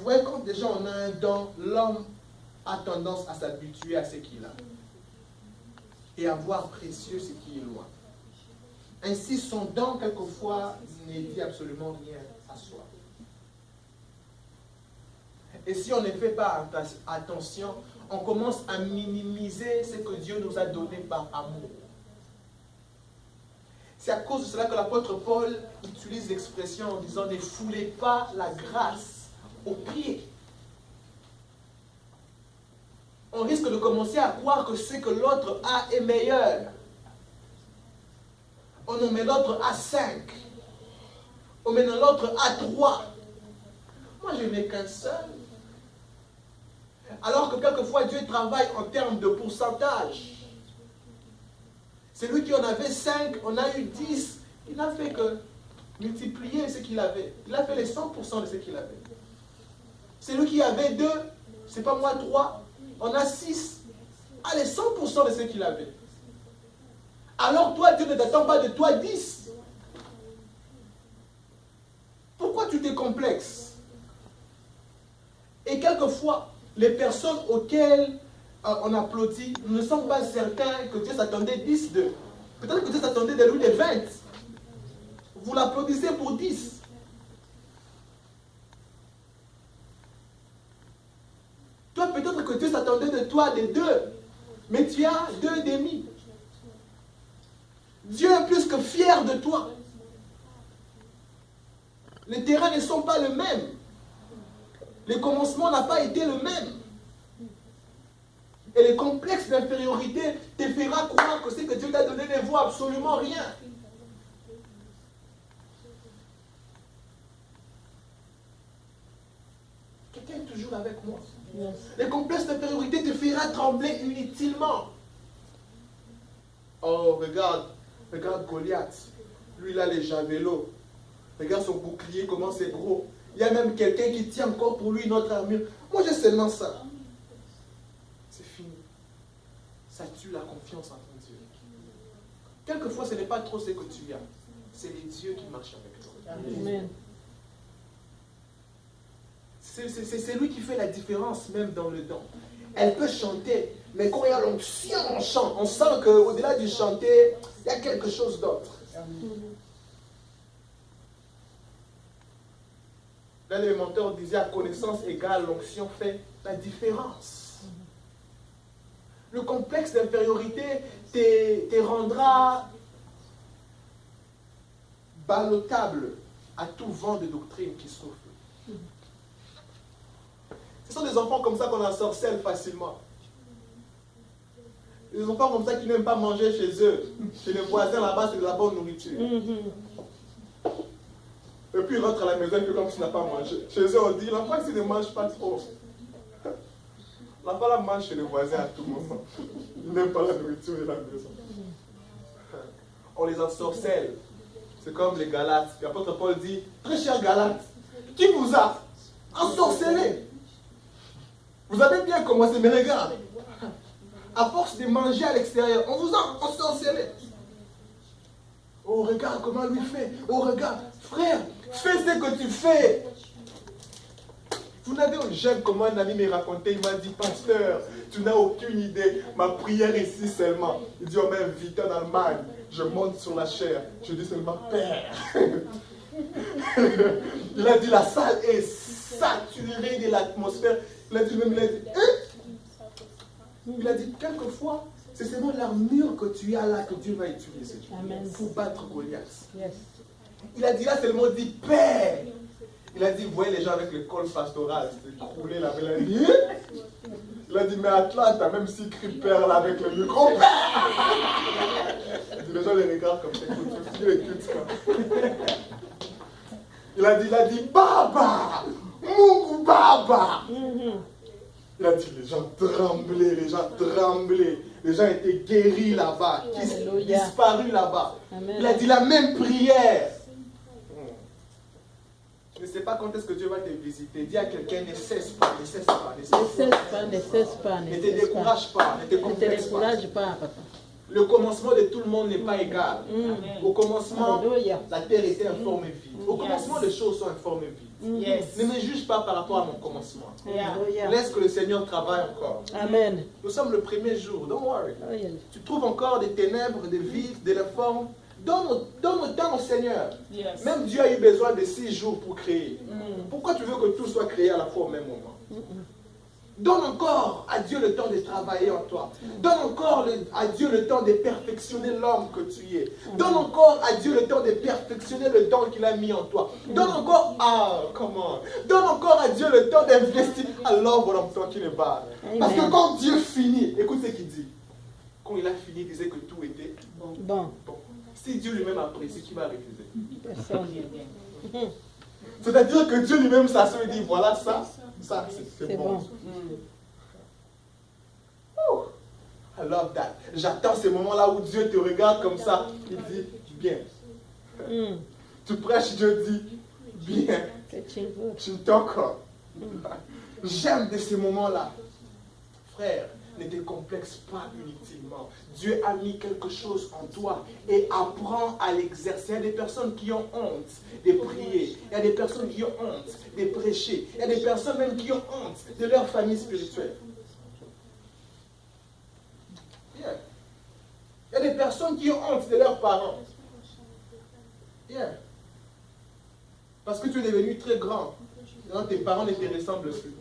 Vous voyez, quand déjà on a un don, l'homme a tendance à s'habituer à ce qu'il a. Et à voir précieux ce qui est loin. Ainsi, son don, quelquefois, ne dit absolument rien à soi. Et si on ne fait pas attention, on commence à minimiser ce que Dieu nous a donné par amour. C'est à cause de cela que l'apôtre Paul utilise l'expression en disant « Ne foulez pas la grâce aux pieds ». On risque de commencer à croire que ce que l'autre a est meilleur. On en met l'autre à 5. On met l'autre à 3. Moi, je n'ai qu'un seul. Alors que quelquefois, Dieu travaille en termes de pourcentage. Celui qui en avait 5, on a eu 10. Il n'a fait que multiplier ce qu'il avait. Il a fait les 100% de ce qu'il avait. Celui qui avait 2, c'est pas moi 3, on a 6. Ah, les 100% de ce qu'il avait. Alors toi, Dieu ne t'attend pas de toi 10. Pourquoi tu t'es complexe? Et quelquefois, les personnes auxquelles on applaudit, nous ne sommes pas certains que Dieu s'attendait 10 d'eux. Peut-être que Dieu s'attendait de lui les 20. Vous l'applaudissez pour 10. Toi, peut-être que Dieu s'attendait de toi des 2. Mais tu as 2,5. Dieu est plus que fier de toi. Les terrains ne sont pas les mêmes. Le commencement n'a pas été le même. Et le complexe d'infériorité te fera croire que ce que Dieu t'a donné ne vaut absolument rien. Quelqu'un est toujours avec moi. Yes. Le complexe d'infériorité te fera trembler inutilement. Oh, regarde Goliath. Lui, il a les javelots. Regarde son bouclier, comment c'est gros. Il y a même quelqu'un qui tient encore pour lui notre armure. Moi, j'ai seulement ça. C'est fini. Ça tue la confiance en ton Dieu. Quelquefois, ce n'est pas trop ce que tu as. C'est les dieux qui marchent avec toi. Amen. C'est lui qui fait la différence même dans le don. Elle peut chanter, mais quand il y a l'onction, on chante. On sent qu'au-delà du chanter, il y a quelque chose d'autre. L'un des mentors disait, à connaissance égale, l'onction fait la différence. Le complexe d'infériorité te rendra ballottable à tout vent de doctrine qui souffle. Ce sont des enfants comme ça qu'on ensorcelle facilement. Des enfants comme ça qui n'aiment pas manger chez eux. Chez les voisins là-bas, c'est de la bonne nourriture. Et puis ils rentrent à la maison et comme s'il n'a pas mangé. Chez eux, on dit, l'enfant s'il ne mange pas trop. L'enfant la mange chez les voisins à tout moment. Il n'aime pas la nourriture de la maison. On les ensorcelle. C'est comme les Galates. L'apôtre Paul dit, très cher Galates, qui vous a ensorcelé? Vous avez bien commencé, mais regarde. À force de manger à l'extérieur, on vous a ensorcelé. Oh, regarde comment lui fait. Oh, regarde. Frère, fais ce que tu fais. Vous n'avez jamais, comment un ami m'a raconté, il m'a dit, pasteur, tu n'as aucune idée, ma prière ici seulement. Il dit, on m'a invité en Allemagne, je monte sur la chair, je dis seulement, Père. Il a dit, la salle est saturée de l'atmosphère. Il a dit, il a dit, quelquefois, c'est seulement l'armure que tu as là que Dieu va utiliser pour battre Goliath. Yes. Il a dit là seulement dit Père. Il a dit, vous voyez les gens avec le col pastoral, c'est croulé là. Il a dit, mais Atlante, même s'il crie Père là avec le micro, Père. Les gens les regardent comme ça, ils l'écoutent quoi. Il a dit, Baba, Mungu Baba. Il a dit, les gens tremblaient, les gens étaient guéris là-bas, disparus là-bas. Il a dit la même prière. Je ne sais pas quand est-ce que Dieu va te visiter. Dis à quelqu'un, ne cesse pas, ne cesse pas, ne cesse pas. Ne te décourage pas, ne te complexe pas. Le commencement de tout le monde n'est pas égal. Au commencement, la terre était informe et vide. Au commencement, les choses sont informes et vides. Yes. Ne me juge pas par rapport à mon commencement. Yeah. Laisse que le Seigneur travaille encore. Amen. Nous sommes le premier jour. Don't worry. Oh, yeah. Tu trouves encore des ténèbres, des vides, des formes. Donne le temps au Seigneur. Yes. Même Dieu a eu besoin de 6 jours pour créer. Pourquoi tu veux que tout soit créé à la fois au même moment? Donne encore à Dieu le temps de travailler en toi. Donne encore à Dieu le temps de perfectionner l'homme que tu es. Donne encore à Dieu le temps de perfectionner le don qu'il a mis en toi. Donne encore Donne encore à Dieu le temps d'investir. I love what I'm talking about. Parce que quand Dieu finit, écoute ce qu'il dit. Quand il a fini, il disait que tout était Bon. Si Dieu lui-même apprécie, qui va refuser? Personne. C'est-à-dire que Dieu lui-même s'assoit et dit, voilà ça c'est bon. Oh, I love that. J'attends ces moments-là où Dieu te regarde comme ça. Il dit, bien. Tu prêches, Dieu dit, bien. Tu t'encore. J'aime de ces moments-là. Frère, ne te complexe pas inutilement. Dieu a mis quelque chose en toi et apprends à l'exercer. Il y a des personnes qui ont honte de prier. Il y a des personnes qui ont honte de prêcher. Il y a des personnes même qui ont honte de leur famille spirituelle. Yeah. Il y a des personnes qui ont honte de leurs parents. Yeah. Parce que tu es devenu très grand. Donc tes parents ne te ressemblent plus.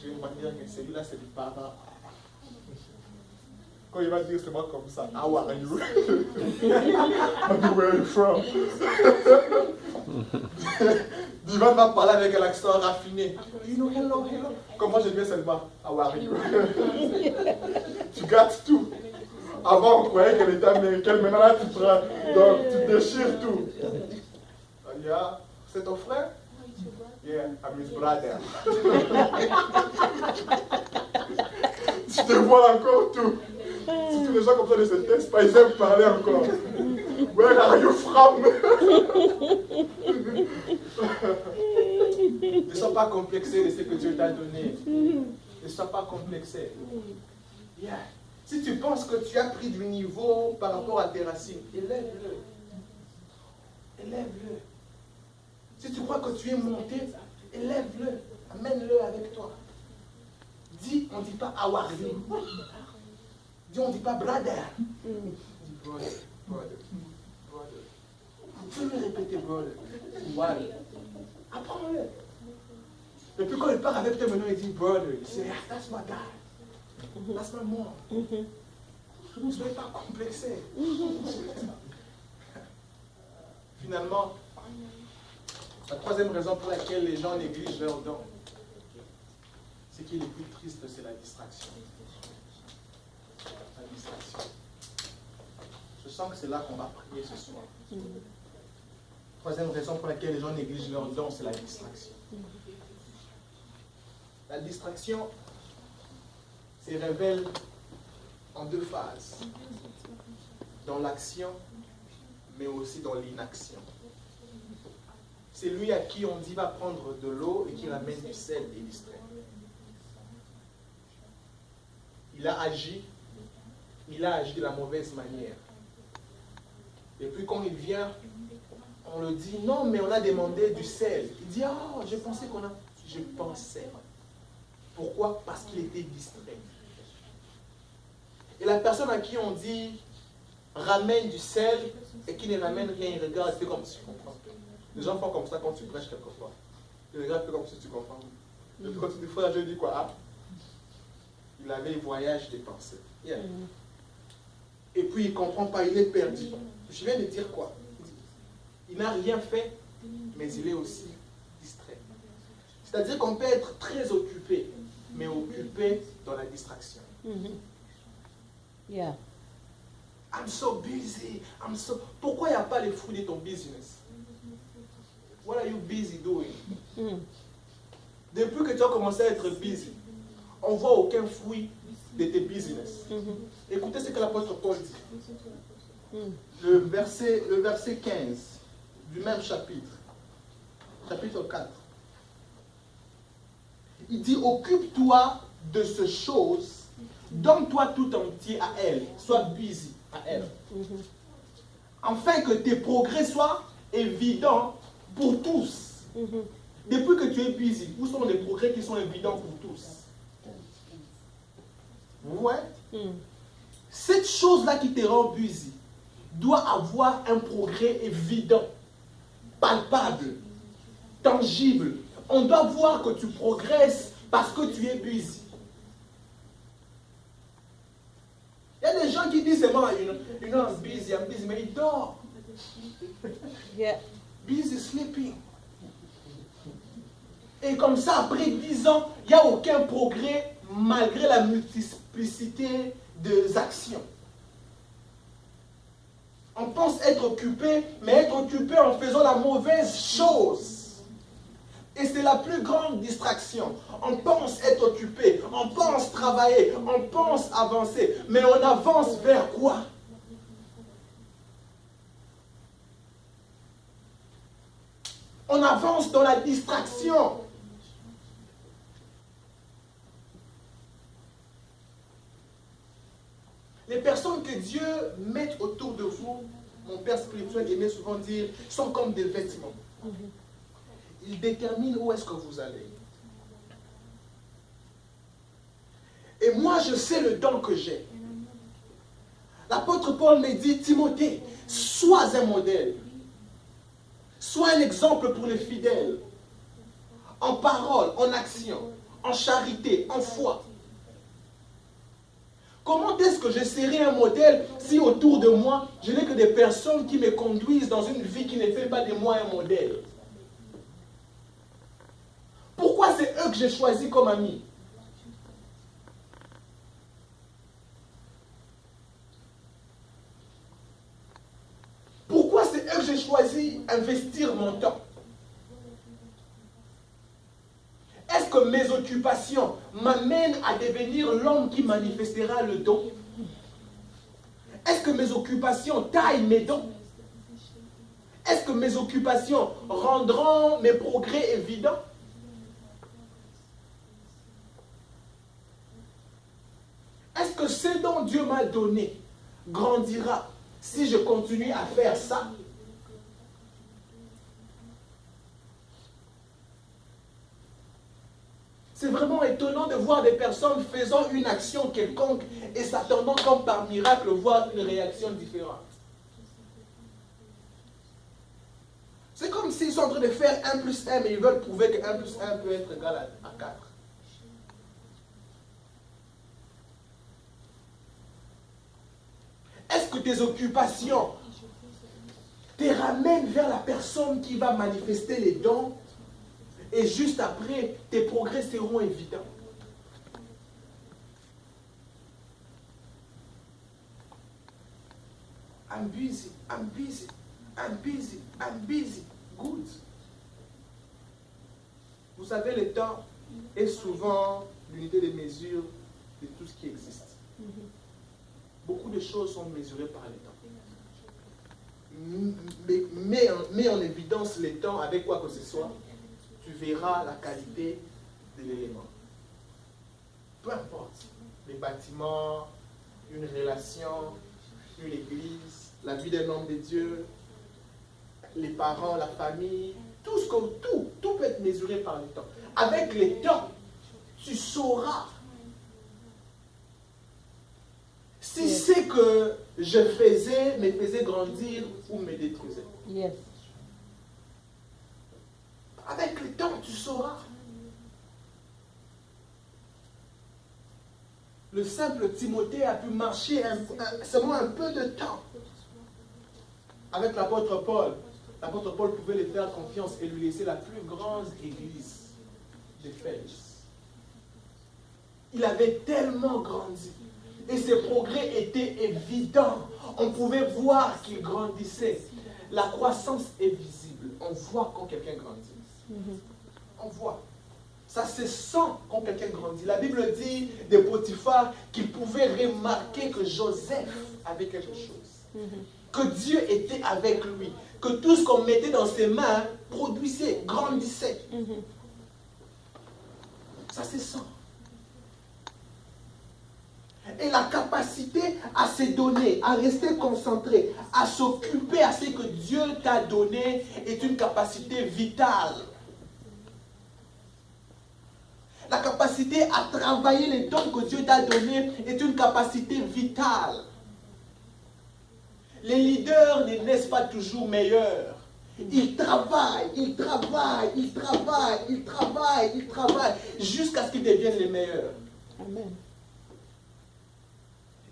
Je vais me dire que celui-là c'est du parent. Quand il va dire c'est moi comme ça, how are you? Where are you from? Divan va parler avec un accent raffiné. You know, hello. Comme moi j'aime bien seulement, how are you? Tu gâtes tout. Avant on croyait qu'elle était américaine, maintenant là tu prends, donc tu déchires tout. Yeah, c'est ton frère? Yeah, I'm his brother. Tu te vois encore tout. Si tous les gens comme ça ne se testent pas, ils aiment parler encore. Where are you from? Ne sois pas complexé de ce que Dieu t'a donné. Ne sois pas complexé. Yeah. Si tu penses que tu as pris du niveau par rapport à tes racines, élève-le. Élève-le. Si tu crois que tu es monté, élève-le. Amène-le avec toi. Dis, on ne dit pas how are you. Dis, on ne dit pas brother. Dis brother. Tu veux répéter brother. Voilà. Apprends-le. Et puis quand il part avec toi maintenant, il dit brother. Il dit, that's my guy. That's my mom. Ne soyez pas complexé. Finalement, la troisième raison pour laquelle les gens négligent leurs dons, c'est qu'il est plus triste, c'est la distraction. La distraction. Je sens que c'est là qu'on va prier ce soir. Troisième raison pour laquelle les gens négligent leurs dons, c'est la distraction. La distraction se révèle en 2 phases. Dans l'action, mais aussi dans l'inaction. C'est lui à qui on dit va prendre de l'eau et qui ramène du sel et distrait. Il a agi de la mauvaise manière. Et puis quand il vient, on le dit, non mais on a demandé du sel. Il dit, oh, je pensais. Pourquoi? Parce qu'il était distrait. Et la personne à qui on dit, ramène du sel et qui ne ramène rien, il regarde, il fait comme si tu comprends. Les gens font comme ça quand tu prêches quelquefois. Ils regardent comme si tu comprends. Et puis quand tu dis, frère, je dis quoi? Ah, il avait un voyage des pensées. Yeah. Et puis il ne comprend pas, il est perdu. Je viens de dire quoi? Il n'a rien fait, mais il est aussi distrait. C'est-à-dire qu'on peut être très occupé, mais occupé dans la distraction. Yeah. I'm so busy. Pourquoi il n'y a pas les fruits de ton business? What are you busy doing? Depuis que tu as commencé à être busy, on ne voit aucun fruit de tes business. Écoutez ce que l'apôtre Paul dit. Le verset 15 du même chapitre. Chapitre 4. Il dit, occupe-toi de ces choses, donne-toi tout entier à elle, sois busy à elle. Afin que tes progrès soient évidents pour tous. Depuis que tu es busy, où sont les progrès qui sont évidents pour tous? Vous voyez? Cette chose-là qui te rend busy doit avoir un progrès évident, palpable, tangible. On doit voir que tu progresses parce que tu es busy. Il y a des gens qui disent seulement, you know, I'm busy, mais ils dorment. Yeah. Busy sleeping. Et comme ça, après 10 ans, il n'y a aucun progrès malgré la multiplicité des actions. On pense être occupé, mais être occupé en faisant la mauvaise chose. Et c'est la plus grande distraction. On pense être occupé, on pense travailler, on pense avancer, mais on avance vers quoi? On avance dans la distraction. Les personnes que Dieu met autour de vous, mon père spirituel aimait souvent dire, sont comme des vêtements. Ils déterminent où est-ce que vous allez. Et moi, je sais le don que j'ai. L'apôtre Paul me dit, Timothée, sois un modèle. Sois un exemple pour les fidèles. En parole, en action, en charité, en foi. Comment est-ce que je serai un modèle si autour de moi, je n'ai que des personnes qui me conduisent dans une vie qui ne fait pas de moi un modèle? Pourquoi c'est eux que j'ai choisis comme amis? Pourquoi c'est eux que j'ai choisi investir mon temps? Est-ce que mes occupations m'amènent à devenir l'homme qui manifestera le don? Est-ce que mes occupations taillent mes dons? Est-ce que mes occupations rendront mes progrès évidents? Est-ce que ce dont Dieu m'a donné grandira si je continue à faire ça? C'est vraiment étonnant de voir des personnes faisant une action quelconque et s'attendant comme par miracle voir une réaction différente. C'est comme s'ils sont en train de faire 1 plus 1 mais ils veulent prouver que 1 plus 1 peut être égal à 4. Est-ce que tes occupations te ramènent vers la personne qui va manifester les dons et juste après, tes progrès seront évidents? I'm busy, I'm busy, I'm busy, I'm busy. Good. Vous savez, le temps est souvent l'unité de mesure de tout ce qui existe. Beaucoup de choses sont mesurées par le temps. Mets en évidence les temps avec quoi que ce soit, tu verras la qualité de l'élément. Peu importe, les bâtiments, une relation, une église, la vie d'un homme de Dieu, les parents, la famille, tout peut être mesuré par le temps. Avec le temps, tu sauras si ce que je faisais me faisait grandir ou me détruisait. Yes. Avec le temps, tu sauras. Le simple Timothée a pu marcher seulement un peu de temps avec l'apôtre Paul. L'apôtre Paul pouvait lui faire confiance et lui laisser la plus grande église d'Éphèse. Il avait tellement grandi. Et ses progrès étaient évidents. On pouvait voir qu'il grandissait. La croissance est visible. On voit quand quelqu'un grandit. On voit. Ça se sent quand quelqu'un grandit. La Bible dit de Potiphar qu'il pouvait remarquer que Joseph avait quelque chose. Que Dieu était avec lui. Que tout ce qu'on mettait dans ses mains produisait, grandissait. Ça se sent. Et la capacité à se donner, à rester concentré, à s'occuper à ce que Dieu t'a donné est une capacité vitale. capacité à travailler les dons que Dieu t'a donnés est une capacité vitale. Les leaders ne naissent pas toujours meilleurs. Ils travaillent, ils travaillent, ils travaillent, ils travaillent, ils travaillent, jusqu'à ce qu'ils deviennent les meilleurs. Amen.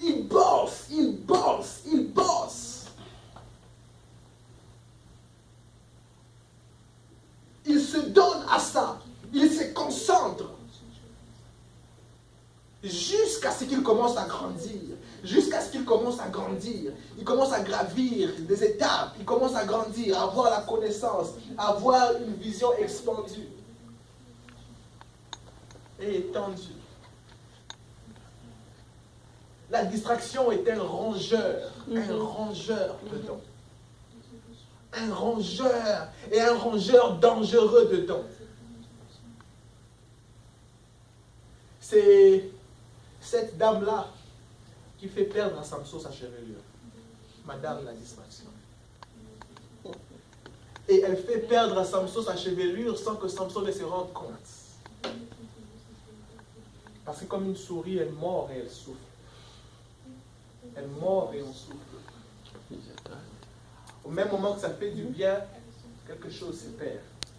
Ils bossent, ils bossent, ils bossent. Ils se donnent à ça. Ils se concentrent. Jusqu'à ce qu'ils commencent à grandir. Jusqu'à ce qu'ils commencent à grandir. Ils commencent à gravir des étapes. Ils commencent à grandir, à avoir la connaissance, à avoir une vision expandue et étendue. La distraction est un rongeur dedans. Un rongeur, et un rongeur dangereux dedans. C'est cette dame-là qui fait perdre à Samson sa chevelure. Madame la distraction. Et elle fait perdre à Samson sa chevelure sans que Samson ne se rende compte. Parce que comme une souris, elle mord et elle souffle. Elle mord et on souffle. Au même moment que ça fait du bien, quelque chose se perd.